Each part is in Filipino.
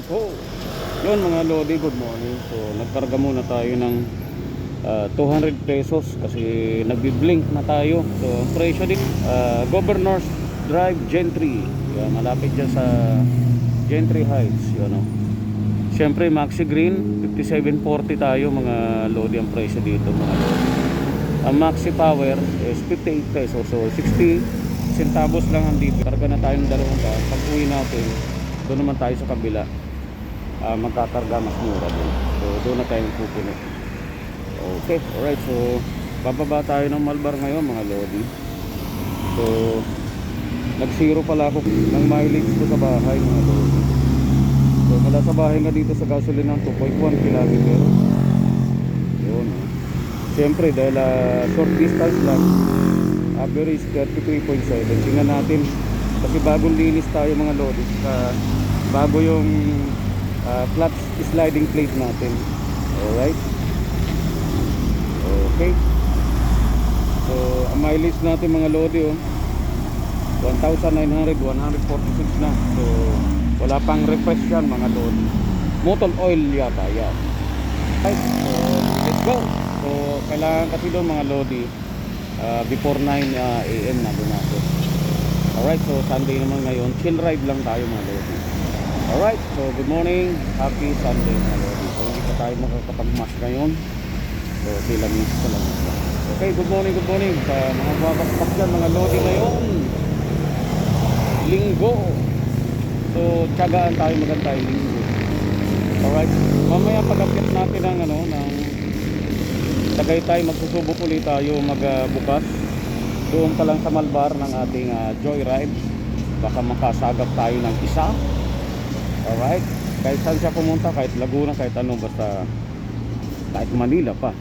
po. Yun mga lodi, good morning. So nagkarga muna tayo ng 200 pesos kasi nagbi-blink na tayo. So ang presyo din Governor's Drive Gentry. Yan, malapit dyan sa Gentry Heights. Yun, no? Siyempre Maxi Green 5740 tayo mga lodi ang presyo dito mga lodi. Ang Maxi Power is 58 pesos. So 60 centavos lang ang dito. Karga na tayo ng dalawang ba. Pag uwi natin, doon naman tayo sa kabila. Magkakarga mas mura din. So doon na tayo pupuno. Okay, alright. So bababa tayo ng Malbar ngayon mga lodi. So nag-zero pala ako ng mileage ko sa bahay mga lodi. So mula sa bahay nga dito sa gasoline ng 2.1 kilometer. Yun. Siyempre dahil short distance lang, average 33.7. Tingnan natin kasi bagong linis tayo mga lodi. Bago yung clutch sliding plate natin. Alright. Okay. So ang mileage natin mga lodi 1,900, 146 na. So wala pang refresh yan mga lodi. Motor oil yata yan. Right. So let's go. So kailangan kasi doon mga lodi before 9 AM na doon ako. Alright, so Sunday naman ngayon, chill ride lang tayo mga lodi. Alright, so good morning, happy Sunday mga lodi. So hindi pa tayo makakapag-mask ngayon. So sila miss ko lang. Okay, good morning sa mga babakpak dyan mga lodi ngayon. Linggo. So tiyagaan tayo magantay linggo. Alright, mamaya pag-update natin ng ng Tagaytay, magsusubok ulit tayo magbukas doon pa lang sa Malbar ng ating joyride. Baka makasagap tayo ng isa. Alright, kahit saan siya pumunta, kahit Laguna, kahit ano, basta kahit Manila pa.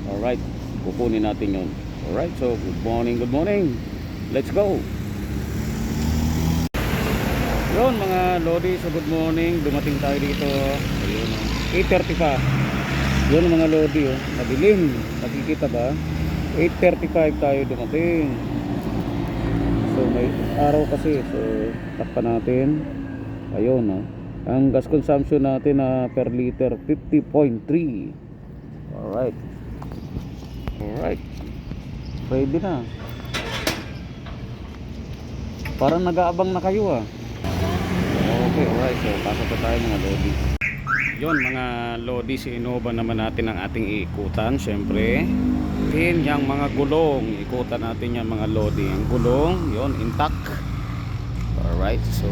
Alright, kukunin natin yun. Alright, so good morning, let's go. Yun mga lodi, so good morning, dumating tayo dito. Ayun, 8:30 pa. Yun mga lodi, madilim, nakikita ba? 8:35 tayo dumating. So may araw kasi, so takpan natin. Ayun, ang gas consumption natin per liter 50.3. Alright, ready na. Parang nag-aabang na kayo Okay, alright, so pasok pa tayo mga lodi. Yon mga lodi, si-innova naman natin ang ating ikutan. Siyempre din yung mga gulong, ikutan natin yung mga lodi. Ang gulong, yon intact. Alright, so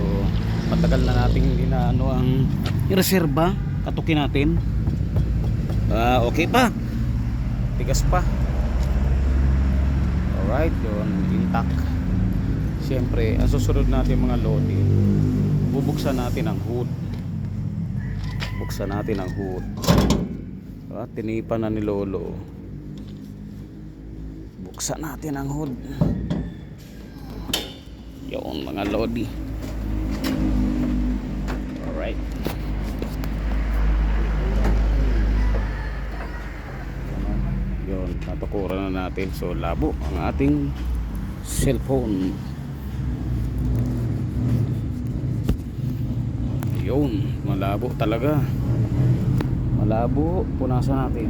matagal na natin hindi na ang reserba, katukin natin. Okay pa, tigas pa. Alright, yon intact. Siyempre ang susunod natin mga lodi, bubuksan natin ang hood. Buksan natin ang hood. Tinipan na ni Lolo. Buksan natin ang hood. Yun mga lodi. Alright. Yun, natukuran na natin. So labo ang ating cellphone. Yun, malabo talaga. Malabo, punasan natin.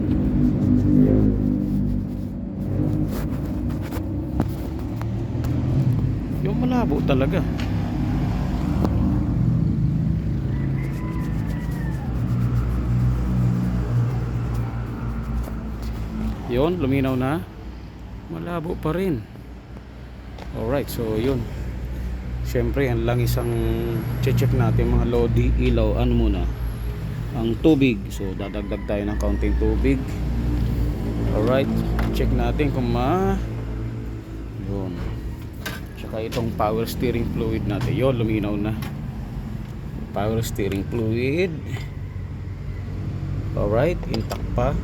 Yung malabo talaga. Yun, luminaw na. Malabo pa rin. Alright, so yun. Siyempre, yan lang isang check natin mga lodi, ilaw, ano muna, ang tubig. So dadagdag tayo ng kaunting tubig. Alright, check natin kung yun. Tsaka itong power steering fluid natin, yun, luminaw na. Power steering fluid. Alright, intact pa.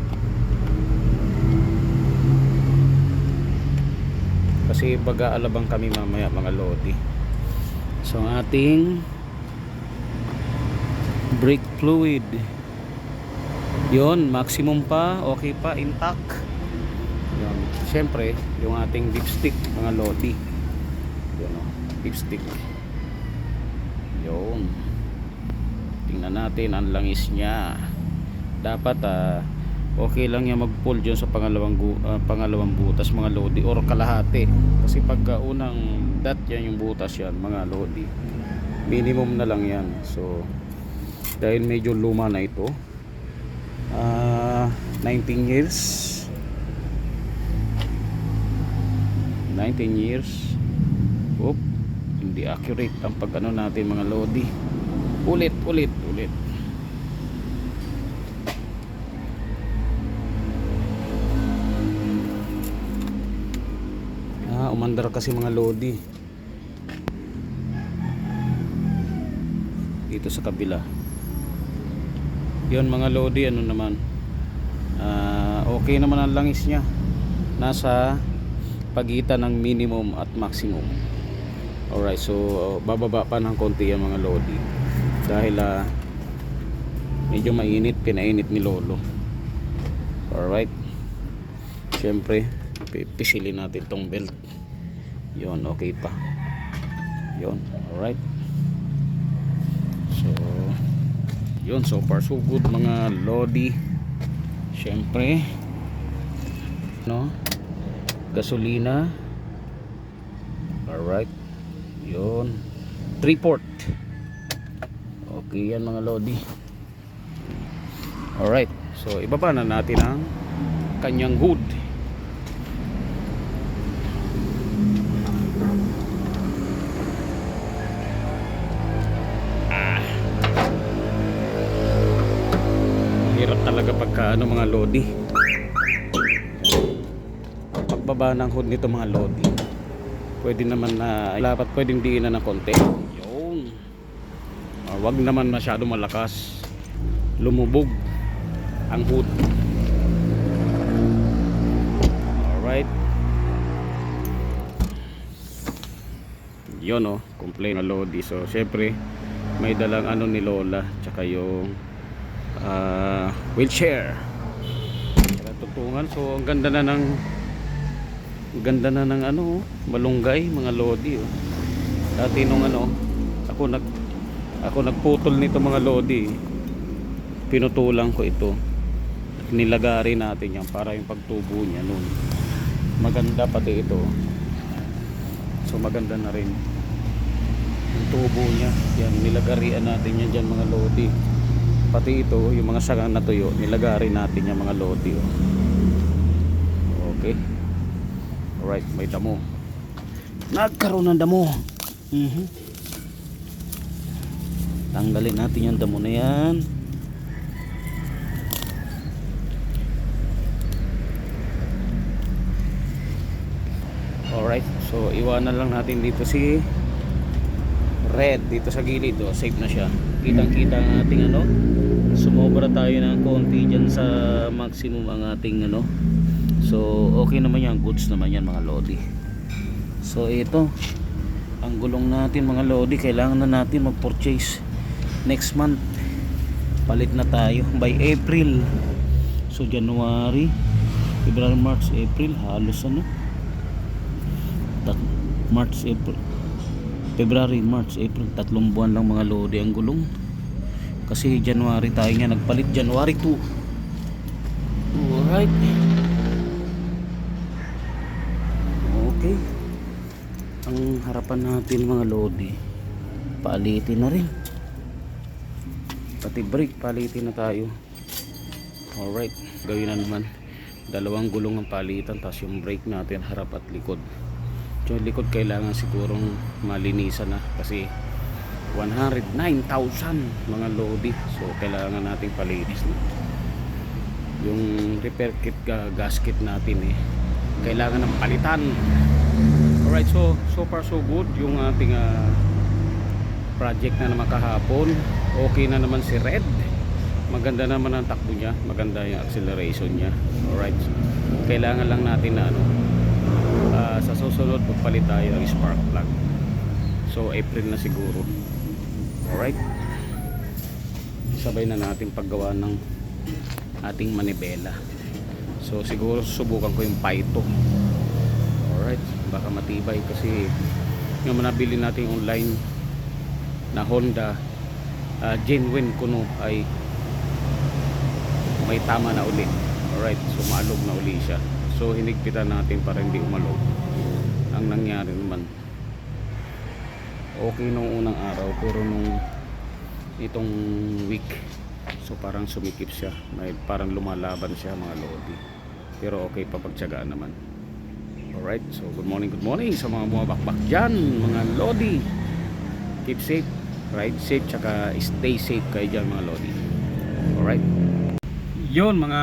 Kasi baga-alabang kami mamaya mga lodi. So ang ating brake fluid, yon maximum pa, okay pa, intact. Yon, syempre yung ating dipstick mga lodi, yun dipstick, yon Tingnan natin ang langis niya. Dapat okay lang yan mag-pull dyan sa pangalawang butas mga lodi, or kalahati. Kasi pagka unang yan yung butas yan mga lodi, minimum na lang yan. So dahil medyo luma na ito, 19 years 19 years. Oop, hindi accurate ang pag-ano natin mga lodi. Ulit. Umandar kasi mga lodi dito sa kabila. Yon mga lodi, ano naman, okay naman ang langis niya. Nasa pagitan ng minimum at maximum. Alright, so bababa pa ng konti yan mga lodi dahil medyo mainit, pinainit ni lolo. Alright, syempre pisilin natin tong belt. Yon, okay pa yon. Alright, so yun, so far so good mga lodi. Syempre no, gasolina. Alright, yun, 3/4. Okay yan mga lodi. Alright, so ibaba na natin ang kanyang hood. Hirap talaga pagka ano mga lodi, pagbaba ng hood nito mga lodi. Pwede naman na dapat pwedeng diinan ng konti. Yun, wag naman masyado malakas, lumubog ang hood. Alright, yun o, complain na lodi. So syempre may dalang ano ni lola, tsaka yung wheelchair, tutungan. So ang ganda na ng ano, malunggay mga lodi. Dati nung ano, ako nagputol nito mga lodi, pinutulang ko ito, nilagari natin yan para yung pagtubo niya nun maganda. Pati ito, so maganda na rin yung tubo niya. Yan, nilagarian natin yan dyan mga lodi. Pati ito, yung mga sagang natuyo, nilagari natin yan mga lodi. Okay, alright, may damo, nagkaroon ng damo. Tanggalin natin yung damo na yan. Alright, so iwanan lang natin dito si red dito sa gilid. Safe na siya, kitang kita ang ating ano, sumobra tayo ng konti dyan sa maximum ang ating ano. So okay naman yan, goods naman yan mga lodi. So ito ang gulong natin mga lodi. Kailangan na natin mag-purchase next month. Palit na tayo by April. So January, February, March, April, halos ano, March, April, February, March, April, 3 buwan lang mga lodi ang gulong. Kasi January tayo nga nagpalit, January 2. Alright, okay. Ang harapan natin mga lodi, palitin na rin. Pati brake palitin na tayo. Alright, gawin na naman, dalawang gulong ang palitan, tapos yung brake natin harap at likod. So likod kailangan sigurong malinisan na kasi 109,000 mga lodi. So kailangan nating palinis na yung repair kit, gasket natin kailangan ng palitan. Alright, so far so good yung ating project na naman kahapon. Okay na naman si red, maganda naman ang takbo niya, maganda yung acceleration niya. Alright, kailangan lang natin na ano, sa susunod magpalit tayo ng spark plug. So April na siguro. Alright, sabay na natin paggawa ng ating manibela. So siguro subukan ko yung Pyto. Alright, baka matibay kasi yung manabili natin online na Honda genuine kuno ay may tama na uli. Alright, so maalog na uli siya. So hinigpitan natin para hindi umalog. Ang nangyari naman, okay nung unang araw, pero nung itong week, so parang sumikip siya, may parang lumalaban siya mga lodi, pero okay pa, pagtiyagaan naman. Alright, so good morning sa mga bumabakbak dyan mga lodi. Keep safe, ride safe, tsaka stay safe kayo dyan mga lodi. Alright, yun mga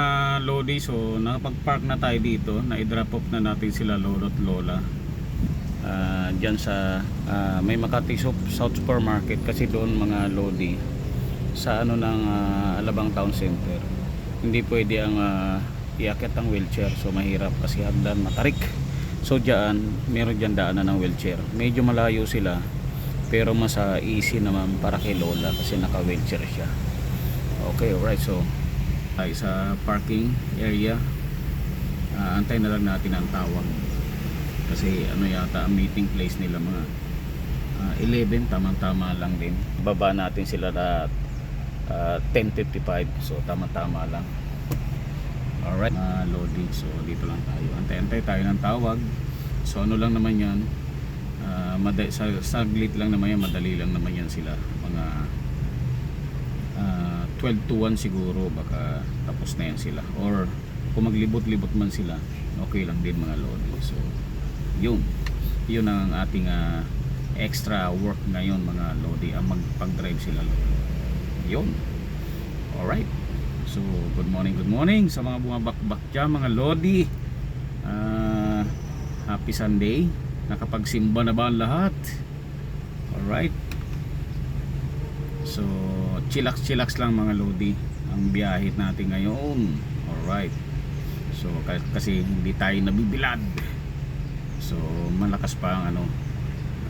lodi, so nakapag-park na tayo dito, na-drop off na natin sila lolo at lola dyan sa may Makati South Supermarket, kasi doon mga lodi sa ano ng Alabang Town Center hindi pwede ang iakyat ang wheelchair, so mahirap kasi hagdan matarik. So dyan meron dyan daanan ng wheelchair, medyo malayo sila pero mas easy naman para kay lola kasi naka wheelchair siya. Okay, alright, so tayo sa parking area, antay na lang natin ang tawag kasi ano yata ang meeting place nila mga 11, tamang-tama lang din. Baba natin sila na 10:55, so tamang-tama lang. Alright, loading, so dito lang tayo, antay-antay tayo ng tawag. So ano lang naman yan, saglit lang naman yan, madali lang naman yan sila, mga 12 to 1 siguro, baka tapos na yan sila, or kung maglibot-libot man sila okay lang din mga loading. So yun ang ating extra work ngayon mga lodi, ang magpag-drive sila lodi. Yun, alright, so good morning sa mga bumabakbak dyan mga lodi. Happy Sunday, nakapagsimba na ba ang lahat? Alright, so chillax lang mga lodi ang biyahe natin ngayon. Alright, so kasi hindi tayo nabibilad, so malakas pa ang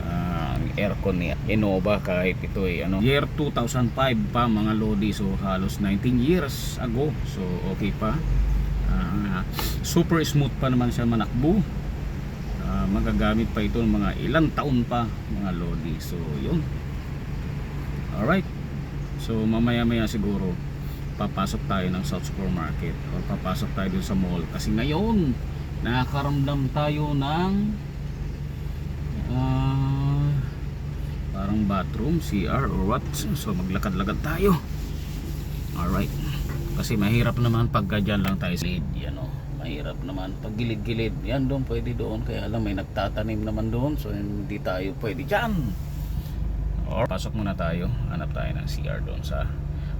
ang aircon ni Innova, kahit ito ay year 2005 pa mga lodi, so halos 19 years ago, so okay pa. Super smooth pa naman siya manakbo, magagamit pa ito ng mga ilang taon pa mga lodi. So yun, alright, so mamaya siguro papasok tayo ng South Supermarket o papasok tayo dun sa mall, kasi ngayon nakakaramdam tayo ng parang bathroom, CR or what, so maglakad-lakad tayo. Alright, kasi mahirap naman pagka dyan lang tayo sa lead, mahirap naman pag gilid-gilid yan, doon pwede doon, kaya alam may nagtatanim naman doon, so hindi tayo pwede dyan. Pasok muna tayo, hanap tayo ng CR doon sa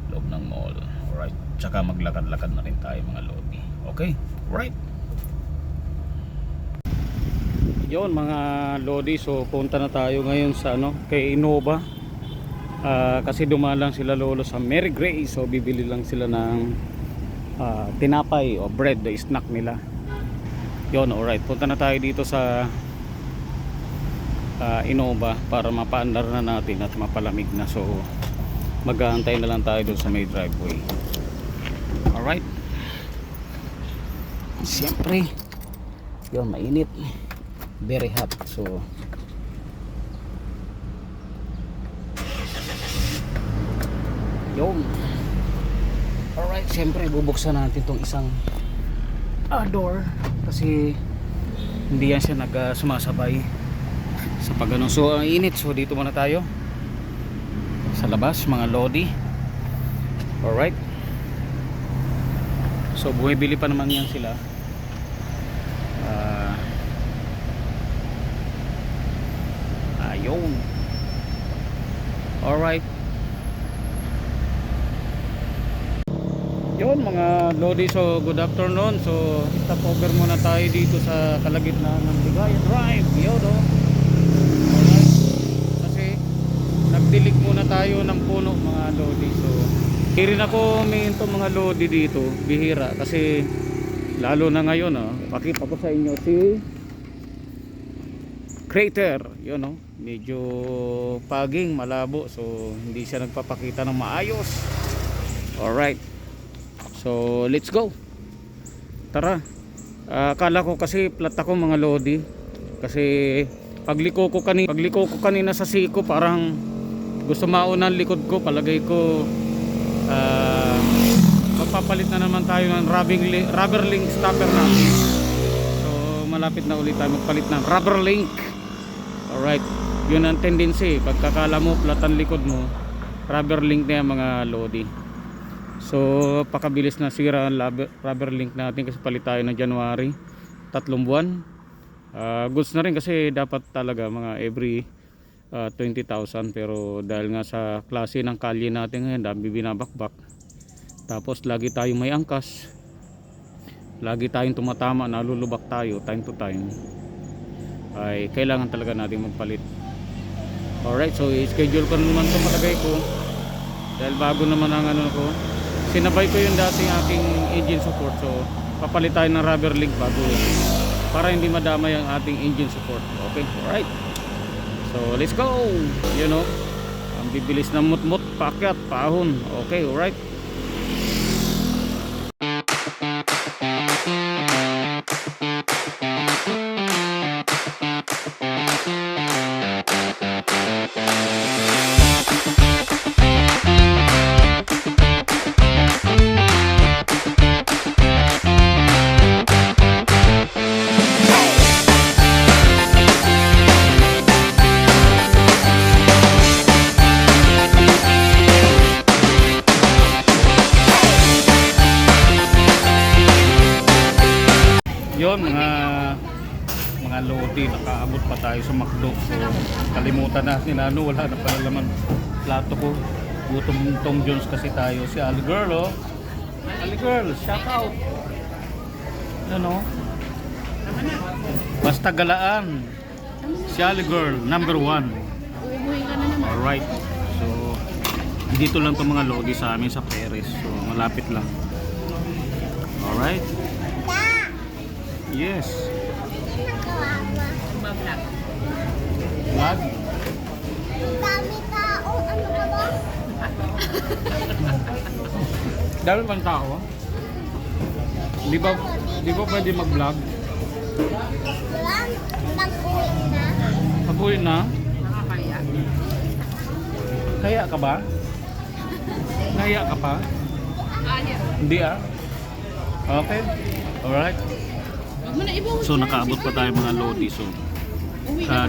loob ng mall. Alright, tsaka maglakad-lakad na rin tayo mga lodi. Okay, right. Yun mga lodi, so punta na tayo ngayon sa kay Innova, kasi dumalang sila lolo sa Mary Grace, so bibili lang sila ng tinapay o bread, the snack nila. Yun, alright, punta na tayo dito sa Innova para mapaandar na natin at mapalamig na, so mag-aantay na lang tayo doon sa may driveway. Alright, siyempre yun, mainit, very hot, so yun. Alright, siyempre bubuksan natin itong isang door kasi hindi yan siya sumasabay sa pagano. So ang init, so dito muna tayo sa labas mga lodi. Alright, so bumibili pa naman yan sila. Ayun, alright. Yun mga lodi, so good afternoon. So stop over muna tayo dito sa kalagitnaan ng Ligaya Drive. Yun alright, kasi nagdilig muna tayo ng puno mga lodi. So hindi rin ako minto mga lodi dito, bihira, kasi lalo na ngayon pakita ko sa inyo si crater, yun medyo paging malabo, so hindi siya nagpapakita ng maayos. Alright, so let's go, tara. Akala ko kasi flat ako mga lodi, kasi pagliko ko kanina sa siko parang gusto mauna ang likod ko, palagay ko magpapalit na naman tayo ng rubber link stopper natin. So malapit na ulit tayo magpalit ng rubber link. Alright, yun ang tendency, pagkakala mo flat ang likod mo, rubber link na yan mga lodi. So pakabilis na sira ang rubber link natin kasi palit tayo ng January, 3 buwan. Goods na rin kasi dapat talaga mga every 20,000, pero dahil nga sa klase ng kalye natin ngayon, dami binabakbak, tapos lagi tayong may angkas, lagi tayong tumatama, nalulubak tayo time to time, ay kailangan talaga natin magpalit. Alright, so i-schedule ko naman ito, palagay ko, dahil bago naman ang ano ko, sinabay ko yung dating aking engine support, so papalit tayo ng rubber link bago para hindi madamay ang ating engine support. Okay, alright, so let's go. You know, ang bibilis ng mutmut, paakyat, paahon. Okay, alright. Yun mga lodi, nakaabot pa tayo sa McDo. So kalimutan natin ano, wala na pala laman plato ko. Gutom Tom Jones kasi tayo. Si Ali Girl, oh. Ali Girl, shout out. Ano? Basta galaan. Si Ali Girl, number 1. Alright. So dito lang itong mga lodi sa amin sa Perez. So malapit lang. Alright. Yes. Vlog? Dami tao. Ano ka ba? Dami bang tao? Di ba pwede mag-vlog? Lang. Mag-uwi na. Mag-uwi na? Nakakaya. Kaya ka ba? Kaya ka pa? Hindi ah? Okay. Alright. So nakaabot pa tayo mga lodi. So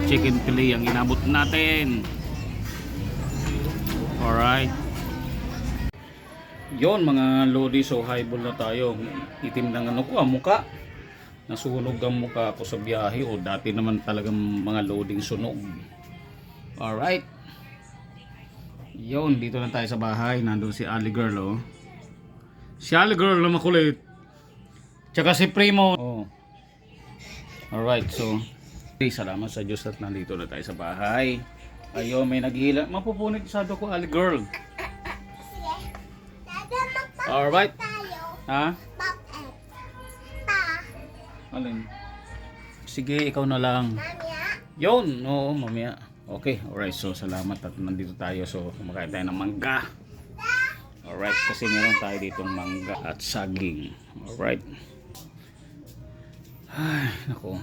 chicken fillet ang inabot natin. Alright. Yon mga lodi, so highball na tayo. Itim ng ano ko, ang muka. Nasunog ang muka ko sa biyahe, o dati naman talagang mga loading sunog. Alright. Yon, dito na tayo sa bahay. Nandun si Ali Girl, oh. Si Ali Girl na makulit. Tsaka si Primo. Oh. Alright, so salamat sa Diyos at nandito na tayo sa bahay. Ayun, may naghihila. Mapupunit sado ko, Ali Girl. Dada, magpapit Alright. tayo. Ha? Papet. Pa. Alin? Sige, ikaw na lang. Mamaya. Yun, oo, mamaya. Okay, alright, so salamat at nandito tayo. So kumakain tayo ng mangga. Alright, kasi meron tayo ditong mangga at saging. Alright. Ay, naku.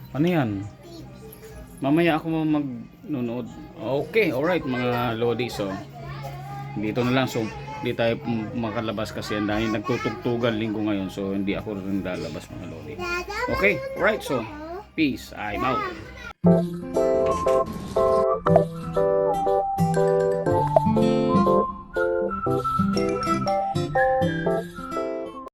Ano yan? Mamaya ako magnunood. Okay, alright mga lodi. So dito na lang. So hindi tayo makalabas kasi ang dahil nagtutugtugan linggo ngayon. So hindi ako rin lalabas mga lodi. Dada, Okay, alright, so peace. I'm out.